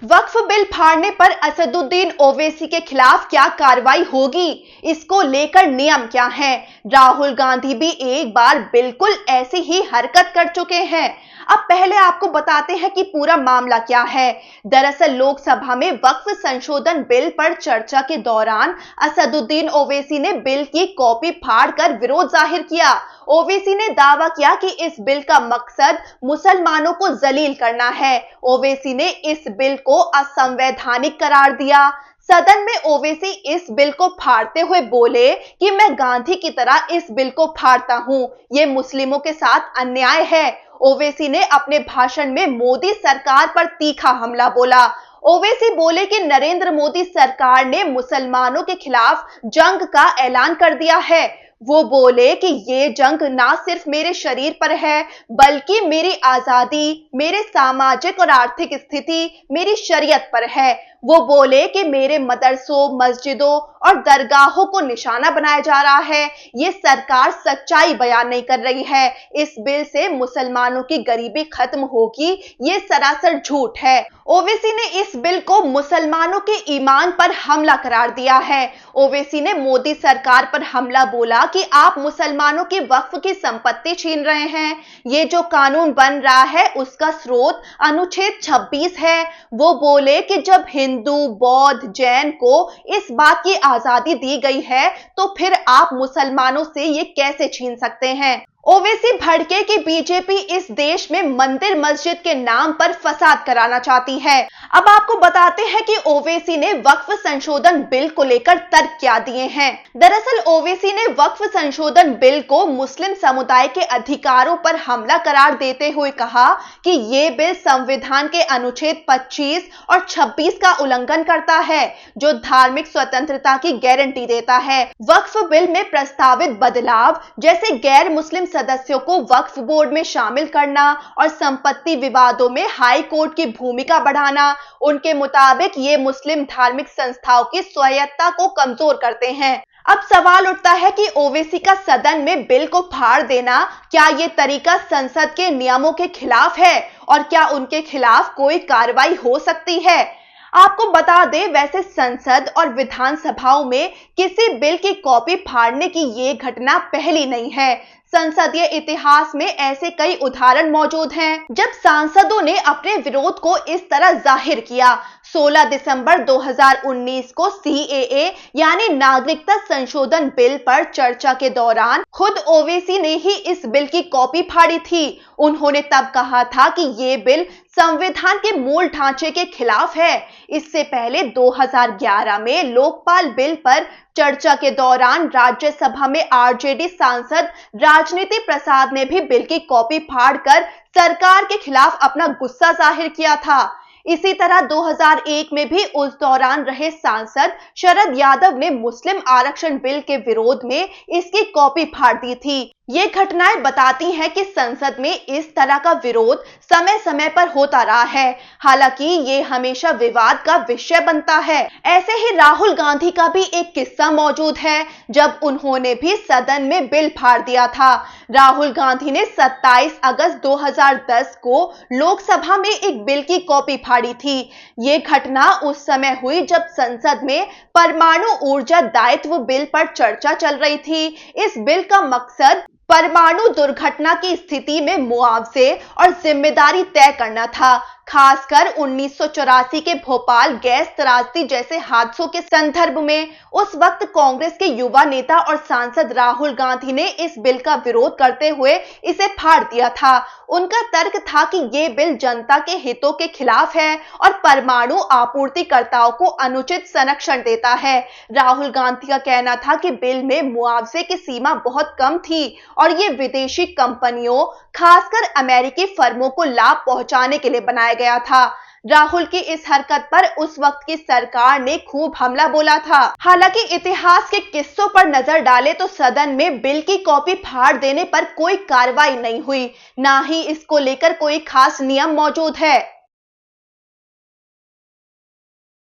वक्फ bill फाड़ने पर असदुद्दीन ओवैसी के खिलाफ क्या कार्रवाई होगी, इसको लेकर नियम क्या है। राहुल गांधी भी एक बार बिल्कुल ऐसी ही हरकत कर चुके हैं। अब पहले आपको बताते हैं कि पूरा मामला क्या है। दरअसल लोकसभा में वक्फ संशोधन बिल पर चर्चा के दौरान असदुद्दीन ओवैसी ने बिल की कॉपी फाड़कर विरोध जाहिर किया। ओवैसी ने दावा किया कि इस बिल का मकसद मुसलमानों को जलील करना है। ओवैसी ने इस बिल को असंवैधानिक करार दिया। सदन में ओवैसी इस बिल को फाड़ते हुए बोले कि मैं गांधी की तरह इस बिल को फाड़ता हूं, ये मुस्लिमों के साथ अन्याय है। ओवैसी ने अपने भाषण में मोदी सरकार पर तीखा हमला बोला। ओवैसी बोले कि नरेंद्र मोदी सरकार ने मुसलमानों के खिलाफ जंग का ऐलान कर दिया है। वो बोले कि ये जंग ना सिर्फ मेरे शरीर पर है, बल्कि मेरी आजादी, मेरे सामाजिक और आर्थिक स्थिति, मेरी शरीयत पर है। वो बोले कि मेरे मदरसों, मस्जिदों और दरगाहों को निशाना बनाया जा रहा है। ये सरकार सच्चाई बयान नहीं कर रही है। इस बिल से मुसलमानों की गरीबी खत्म होगी, ये सरासर झूठ है। ओवैसी ने इस बिल को मुसलमानों के ईमान पर हमला करार दिया है। ओवैसी ने मोदी सरकार पर हमला बोला कि आप मुसलमानों की वक्फ की संपत्ति छीन रहे हैं। ये जो कानून बन रहा है उसका स्रोत अनुच्छेद 26 है। वो बोले कि जब हिंदू, बौद्ध, जैन को इस बात की आजादी दी गई है तो फिर आप मुसलमानों से ये कैसे छीन सकते हैं। ओवैसी भड़के कि बीजेपी इस देश में मंदिर मस्जिद के नाम पर फसाद कराना चाहती है। अब आपको बताते हैं कि ओवैसी ने वक्फ संशोधन बिल को लेकर तर्क क्या दिए हैं। दरअसल ओवैसी ने वक्फ संशोधन बिल को मुस्लिम समुदाय के अधिकारों पर हमला करार देते हुए कहा कि ये बिल संविधान के अनुच्छेद 25 और 26 का उल्लंघन करता है, जो धार्मिक स्वतंत्रता की गारंटी देता है। वक्फ बिल में प्रस्तावित बदलाव जैसे गैर मुस्लिम सदस्यों को वक्फ बोर्ड में शामिल करना और संपत्ति विवादों में हाई कोर्ट की भूमिका बढ़ाना, उनके मुताबिक ये मुस्लिम धार्मिक संस्थाओं की स्वायत्तता को कमजोर करते हैं। अब सवाल उठता है कि ओवैसी का सदन में बिल को फाड़ देना, क्या ये तरीका संसद के नियमों के खिलाफ है और क्या उनके खिलाफ कोई कार्रवाई हो सकती है। आपको बता दें, वैसे संसद और विधानसभाओं में किसी बिल की कॉपी फाड़ने की ये घटना पहली नहीं है। संसदीय इतिहास में ऐसे कई उदाहरण मौजूद हैं जब सांसदों ने अपने विरोध को इस तरह जाहिर किया। 16 दिसंबर 2019 को सीएए यानी नागरिकता संशोधन बिल पर चर्चा के दौरान खुद ओवैसी ने ही इस बिल की कॉपी फाड़ी थी। उन्होंने तब कहा था कि ये बिल संविधान के मूल ढांचे के खिलाफ है। इससे पहले 2011 में लोकपाल बिल पर चर्चा के दौरान राज्यसभा में आरजेडी सांसद राजनीति प्रसाद ने भी बिल की कॉपी फाड़कर सरकार के खिलाफ अपना गुस्सा जाहिर किया था। इसी तरह 2001 में भी उस दौरान रहे सांसद शरद यादव ने मुस्लिम आरक्षण बिल के विरोध में इसकी कॉपी फाड़ दी थी। ये घटनाएं बताती हैं कि संसद में इस तरह का विरोध समय समय पर होता रहा है। हालांकि ये हमेशा विवाद का विषय बनता है। ऐसे ही राहुल गांधी का भी एक किस्सा मौजूद है जब उन्होंने भी सदन में बिल फाड़ दिया था। राहुल गांधी ने 27 अगस्त 2010 को लोकसभा में एक बिल की कॉपी फाड़ी थी। ये घटना उस समय हुई जब संसद में परमाणु ऊर्जा दायित्व बिल पर चर्चा चल रही थी। इस बिल का मकसद परमाणु दुर्घटना की स्थिति में मुआवजे और जिम्मेदारी तय करना था। खासकर 1984 के भोपाल गैस त्रासदी जैसे हादसों के संदर्भ में उस वक्त कांग्रेस के युवा नेता और सांसद राहुल गांधी ने इस बिल का विरोध करते हुए इसे फाड़ दिया था। उनका तर्क था कि ये बिल जनता के हितों के खिलाफ है और परमाणु आपूर्तिकर्ताओं को अनुचित संरक्षण देता है। राहुल गांधी का कहना था कि बिल में मुआवजे की सीमा बहुत कम थी और ये विदेशी कंपनियों, खासकर अमेरिकी फर्मों को लाभ पहुंचाने के लिए बनाया गया था। राहुल की इस हरकत पर उस वक्त की सरकार ने खूब हमला बोला था। हालांकि इतिहास के किस्सों पर नजर डाले तो सदन में बिल की कॉपी फाड़ देने पर कोई कार्रवाई नहीं हुई, ना ही इसको लेकर कोई खास नियम मौजूद है।